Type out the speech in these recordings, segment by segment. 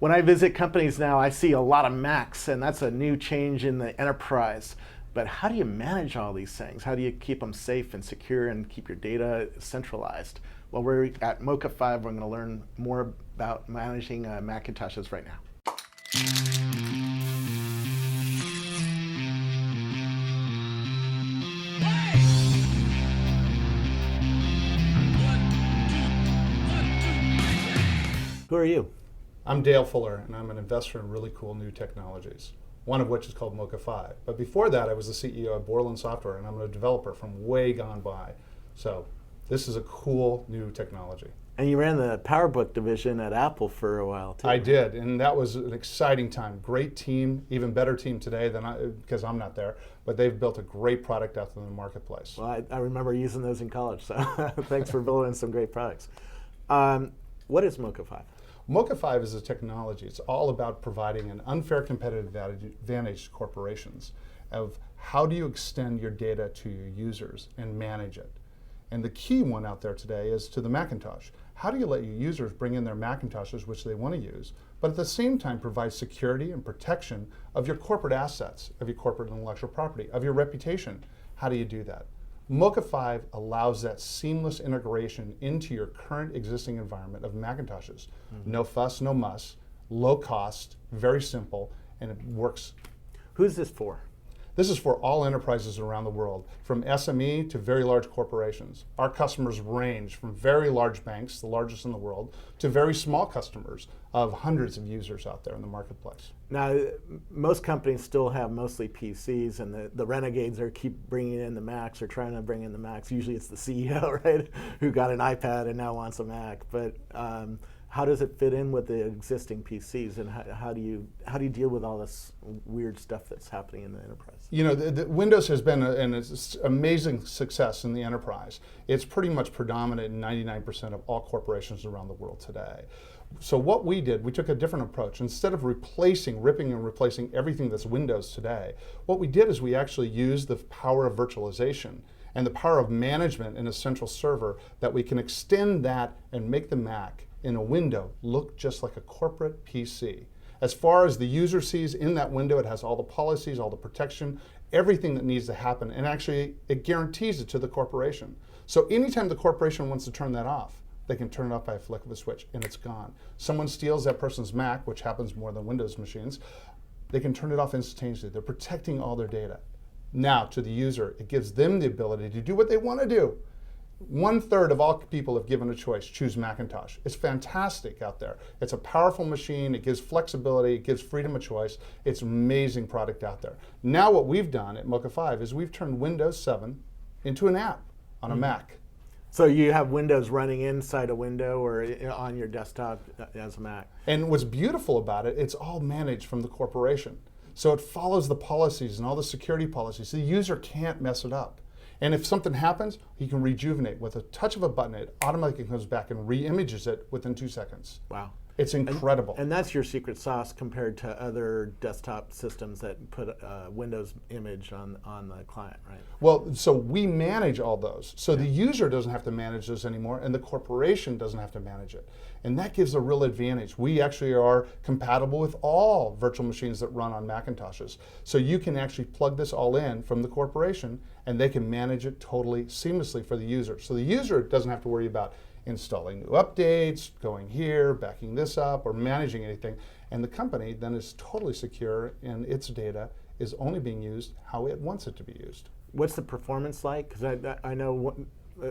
When I visit companies now, I see a lot of Macs, and that's a new change in the enterprise. But how do you manage all these things? How do you keep them safe and secure and keep your data centralized? Well, we're at MokaFive. We're going to learn more about managing Macintoshes right now. Who are you? I'm Dale Fuller, and I'm an investor in really cool new technologies, one of which is called MokaFive. But before that, I was the CEO of Borland Software, and I'm a developer from way gone by. So this is a cool new technology. And you ran the PowerBook division at Apple for a while, too. I did, and that was an exciting time. Great team, even better team today than because I'm not there, but they've built a great product out in the marketplace. Well, I remember using those in college, so thanks for building some great products. What is MokaFive? MokaFive is a technology. It's all about providing an unfair competitive advantage to corporations of how do you extend your data to your users and manage it. And the key one out there today is to the Macintosh. How do you let your users bring in their Macintoshes, which they want to use, but at the same time provide security and protection of your corporate assets, of your corporate intellectual property, of your reputation? How do you do that? MokaFive allows that seamless integration into your current existing environment of Macintoshes. No fuss, no muss, low cost, very simple, and it works. Who's this for? This is for all enterprises around the world, from SME to very large corporations. Our customers range from very large banks, the largest in the world, to very small customers of hundreds of users out there in the marketplace. Now, most companies still have mostly PCs, and the renegades are keep bringing in the Macs or trying to bring in the Macs. Usually it's the CEO, right, who got an iPad and now wants a Mac. But how does it fit in with the existing PCs, and how do you deal with all this weird stuff that's happening in the enterprise? You know, the Windows has been an amazing success in the enterprise. It's pretty much predominant in 99% of all corporations around the world today. So what we did, we took a different approach. Instead of ripping and replacing everything that's Windows today, what we did is we actually used the power of virtualization and the power of management in a central server that we can extend that and make the Mac in a window look just like a corporate PC. As far as the user sees in that window, it has all the policies, all the protection, everything that needs to happen, and actually it guarantees it to the corporation. So anytime the corporation wants to turn that off, they can turn it off by a flick of a switch and it's gone. Someone steals that person's Mac, which happens more than Windows machines, they can turn it off instantaneously. They're protecting all their data. Now to the user, it gives them the ability to do what they want to do. 1/3 of all people, if given a choice, choose Macintosh. It's fantastic out there. It's a powerful machine. It gives flexibility. It gives freedom of choice. It's an amazing product out there. Now what we've done at MokaFive is we've turned Windows 7 into an app on a Mac. So you have Windows running inside a window or on your desktop as a Mac. And what's beautiful about it, it's all managed from the corporation. So it follows the policies and all the security policies. The user can't mess it up. And if something happens, he can rejuvenate. With a touch of a button, it automatically comes back and re-images it within 2 seconds. Wow. It's incredible. And that's your secret sauce compared to other desktop systems that put a Windows image on the client, right? Well, so we manage all those. So the user doesn't have to manage those anymore, and the corporation doesn't have to manage it. And that gives a real advantage. We actually are compatible with all virtual machines that run on Macintoshes. So you can actually plug this all in from the corporation, and they can manage it totally seamlessly for the user. So the user doesn't have to worry about installing new updates, going here, backing this up, or managing anything. And the company then is totally secure, and its data is only being used how it wants it to be used. What's the performance like? Because I know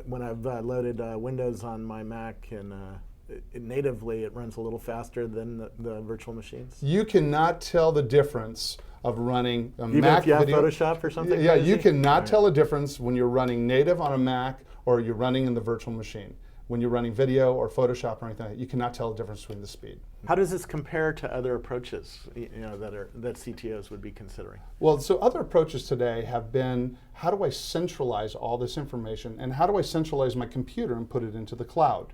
when I've loaded Windows on my Mac, and natively it runs a little faster than the virtual machines. You cannot tell the difference of running a Even Mac if you have video. Photoshop or something? Yeah, crazy? you cannot tell a difference when you're running native on a Mac or you're running in the virtual machine. When you're running video or Photoshop or anything like that, you cannot tell the difference between the speed. How does this compare to other approaches, that CTOs would be considering? Well, so other approaches today have been, how do I centralize all this information, and how do I centralize my computer and put it into the cloud?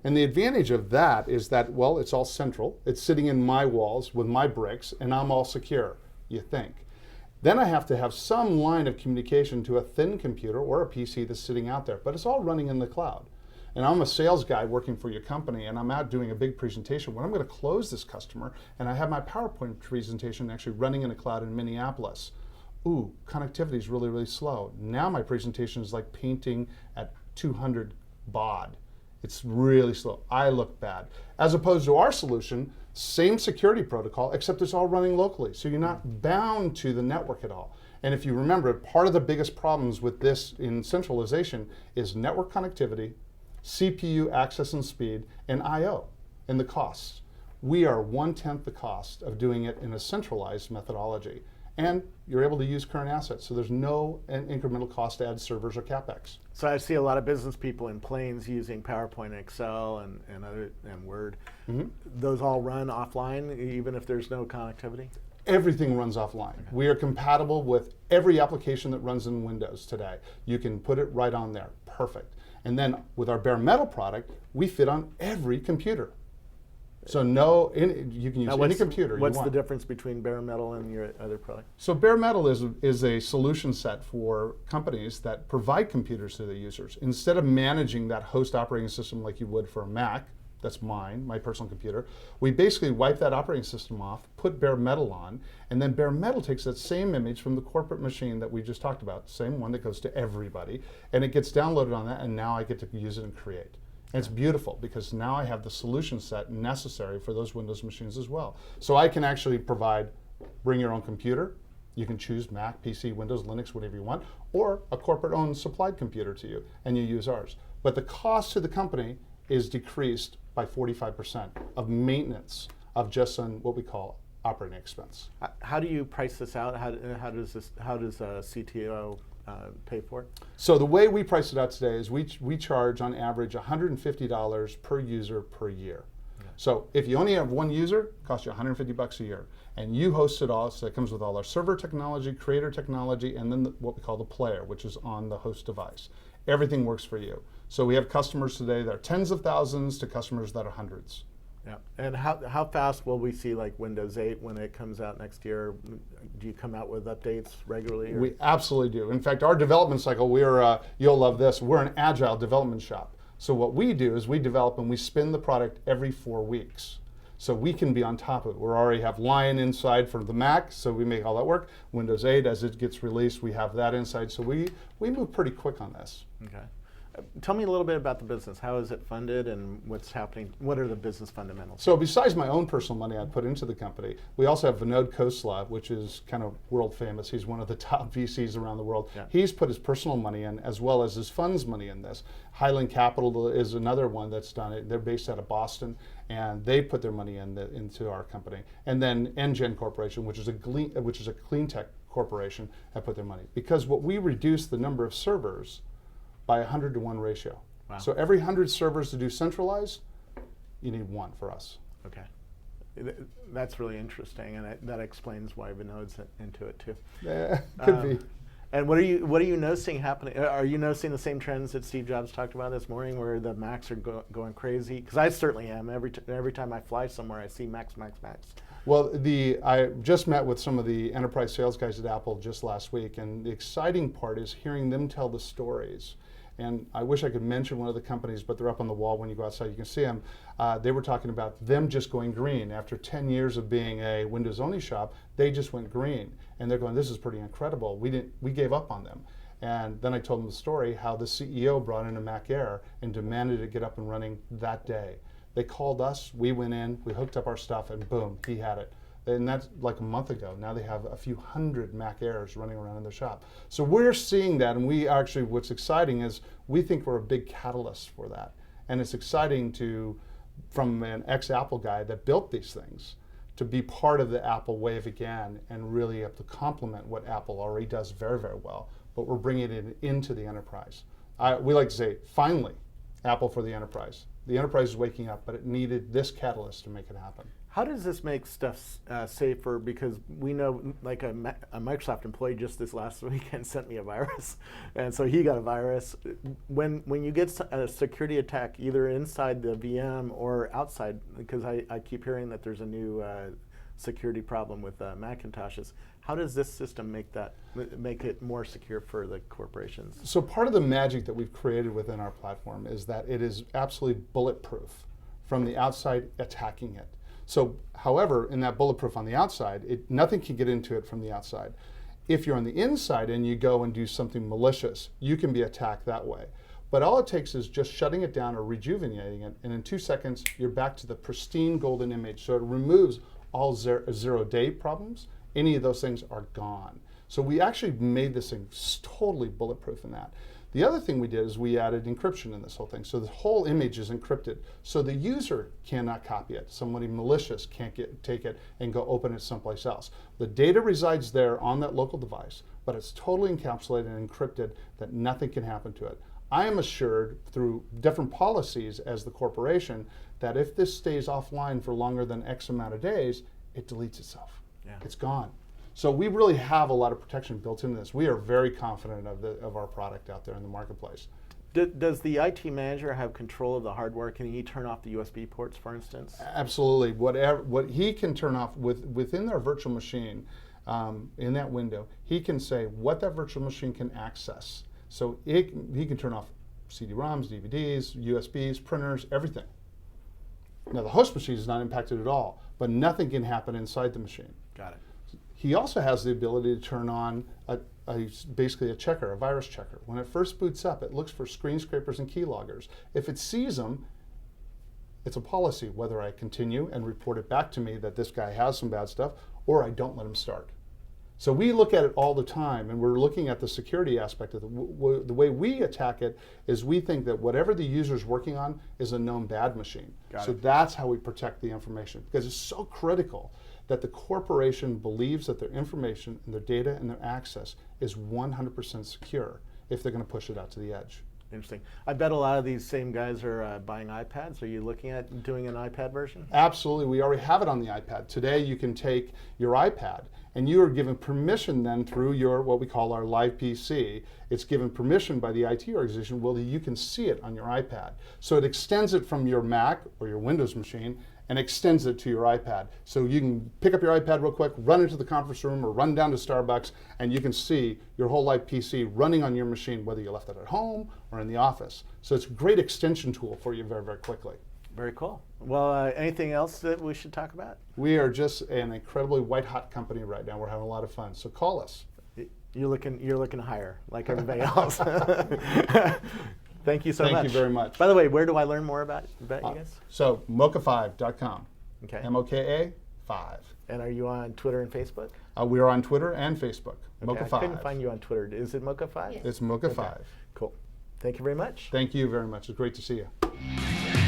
And the advantage of that is that, well, it's all central. It's sitting in my walls with my bricks, and I'm all secure, you think. Then I have to have some line of communication to a thin computer or a PC that's sitting out there, but it's all running in the cloud. and I'm a sales guy working for your company, and I'm out doing a big presentation, when I'm going to close this customer, and I have my PowerPoint presentation actually running in a cloud in Minneapolis, ooh, connectivity is really, really slow. Now my presentation is like painting at 200 baud. It's really slow. I look bad. As opposed to our solution, same security protocol, except it's all running locally. So you're not bound to the network at all. And if you remember, part of the biggest problems with this in centralization is network connectivity, CPU access and speed, and I/O, and the costs. We are 1/10 the cost of doing it in a centralized methodology. And you're able to use current assets, so there's no incremental cost to add servers or CapEx. So I see a lot of business people in planes using PowerPoint and Excel and Word. Mm-hmm. Those all run offline, even if there's no connectivity? Everything runs offline. Okay. We are compatible with every application that runs in Windows today. You can put it right on there, perfect. And then with our bare metal product, we fit on every computer. So you can use any computer you want. What's the difference between bare metal and your other product? So bare metal is a solution set for companies that provide computers to their users. Instead of managing that host operating system like you would for a Mac, that's mine, my personal computer, we basically wipe that operating system off, put bare metal on, and then bare metal takes that same image from the corporate machine that we just talked about, same one that goes to everybody, and it gets downloaded on that, and now I get to use it and create. And it's beautiful because now I have the solution set necessary for those Windows machines as well. So I can actually provide, bring your own computer. You can choose Mac, PC, Windows, Linux, whatever you want, or a corporate-owned supplied computer to you, and you use ours. But the cost to the company is decreased by 45% of maintenance of just on what we call operating expense. How do you price this out? How does a CTO pay for it? So the way we price it out today is we charge on average $150 per user per year. Yeah. So if you only have one user, it costs you $150 a year. And you host it all, so it comes with all our server technology, creator technology, and then what we call the player, which is on the host device. Everything works for you. So we have customers today that are tens of thousands to customers that are hundreds. Yeah, and how fast will we see like Windows 8 when it comes out next year? Do you come out with updates regularly? Or? We absolutely do. In fact, our development cycle, you'll love this, we're an agile development shop. So what we do is we develop and we spin the product every 4 weeks. So we can be on top of it. We already have Lion inside for the Mac, so we make all that work. Windows 8, as it gets released, we have that inside. So we move pretty quick on this. Okay. Tell me a little bit about the business. How is it funded and what's happening? What are the business fundamentals? So besides my own personal money I put into the company, we also have Vinod Khosla, which is kind of world famous. He's one of the top VCs around the world. Yeah. He's put his personal money in as well as his funds money in this. Highland Capital is another one that's done it. They're based out of Boston, and they put their money into our company. And then NGen Corporation, which is a clean tech corporation, have put their money. Because what we reduce the number of servers by 100-to-1 ratio. Wow. So every 100 servers to do centralized, you need one for us. Okay. That's really interesting, and that explains why Vinod's into it too. Yeah, could be. And what are you noticing happening? Are you noticing the same trends that Steve Jobs talked about this morning, where the Macs are going crazy? Because I certainly am. Every time I fly somewhere, I see Macs. Well, I just met with some of the enterprise sales guys at Apple just last week, and the exciting part is hearing them tell the stories. And I wish I could mention one of the companies, but they're up on the wall when you go outside, you can see them. They were talking about them just going green. After 10 years of being a Windows-only shop, they just went green. And they're going, this is pretty incredible. We gave up on them. And then I told them the story, how the CEO brought in a Mac Air and demanded it get up and running that day. They called us, we went in, we hooked up our stuff, and boom, he had it. And that's like a month ago. Now they have a few hundred Mac Airs running around in their shop. So we're seeing that, and what's exciting is we think we're a big catalyst for that. And it's exciting from an ex-Apple guy that built these things, to be part of the Apple wave again and really have to complement what Apple already does very, very well. But we're bringing it into the enterprise. We like to say, finally, Apple for the enterprise. The enterprise is waking up, but it needed this catalyst to make it happen. How does this make stuff safer? Because we know, like a Microsoft employee just this last weekend sent me a virus, and so he got a virus. When you get a security attack, either inside the VM or outside, because I keep hearing that there's a new security problem with Macintoshes. How does this system make it more secure for the corporations? So part of the magic that we've created within our platform is that it is absolutely bulletproof from the outside attacking it. So, however, in that bulletproof on the outside, nothing can get into it from the outside. If you're on the inside and you go and do something malicious, you can be attacked that way. But all it takes is just shutting it down or rejuvenating it, and in 2 seconds, you're back to the pristine golden image. So it removes all zero-day problems. Any of those things are gone. So we actually made this thing totally bulletproof in that. The other thing we did is we added encryption in this whole thing. So the whole image is encrypted. So the user cannot copy it. Somebody malicious can't take it and go open it someplace else. The data resides there on that local device, but it's totally encapsulated and encrypted that nothing can happen to it. I am assured through different policies as the corporation that if this stays offline for longer than X amount of days, it deletes itself. Yeah. It's gone. So we really have a lot of protection built into this. We are very confident of our product out there in the marketplace. Does the IT manager have control of the hardware? Can he turn off the USB ports, for instance? Absolutely. What he can turn off within their virtual machine, in that window, he can say what that virtual machine can access. So he can turn off CD-ROMs, DVDs, USBs, printers, everything. Now the host machine is not impacted at all, but nothing can happen inside the machine. Got it. He also has the ability to turn on basically a checker, a virus checker. When it first boots up, it looks for screen scrapers and keyloggers. If it sees them, it's a policy whether I continue and report it back to me that this guy has some bad stuff, or I don't let him start. So we look at it all the time, and we're looking at the security aspect of the way we attack it is we think that whatever the user's working on is a known bad machine. So that's how we protect the information, because it's so critical that the corporation believes that their information and their data and their access is 100% secure if they're going to push it out to the edge. Interesting. I bet a lot of these same guys are buying iPads. Are you looking at doing an iPad version? Absolutely. We already have it on the iPad. Today you can take your iPad and you are given permission then through your, what we call our live PC. It's given permission by the IT organization, well, you can see it on your iPad. So it extends it from your Mac or your Windows machine and extends it to your iPad. So you can pick up your iPad real quick, run into the conference room or run down to Starbucks, and you can see your whole live PC running on your machine, whether you left it at home or in the office. So it's a great extension tool for you very, very quickly. Very cool. Well, anything else that we should talk about? We are just an incredibly white-hot company right now. We're having a lot of fun. So call us. You're looking higher, like everybody else. Thank you so much. Thank you very much. By the way, where do I learn more about you guys? So MokaFive.com. Okay. MOKA 5. And are you on Twitter and Facebook? We are on Twitter and Facebook. Okay, MokaFive. I couldn't find you on Twitter. Is it MokaFive? It's MokaFive. Okay. Cool. Thank you very much. Thank you very much. It's great to see you.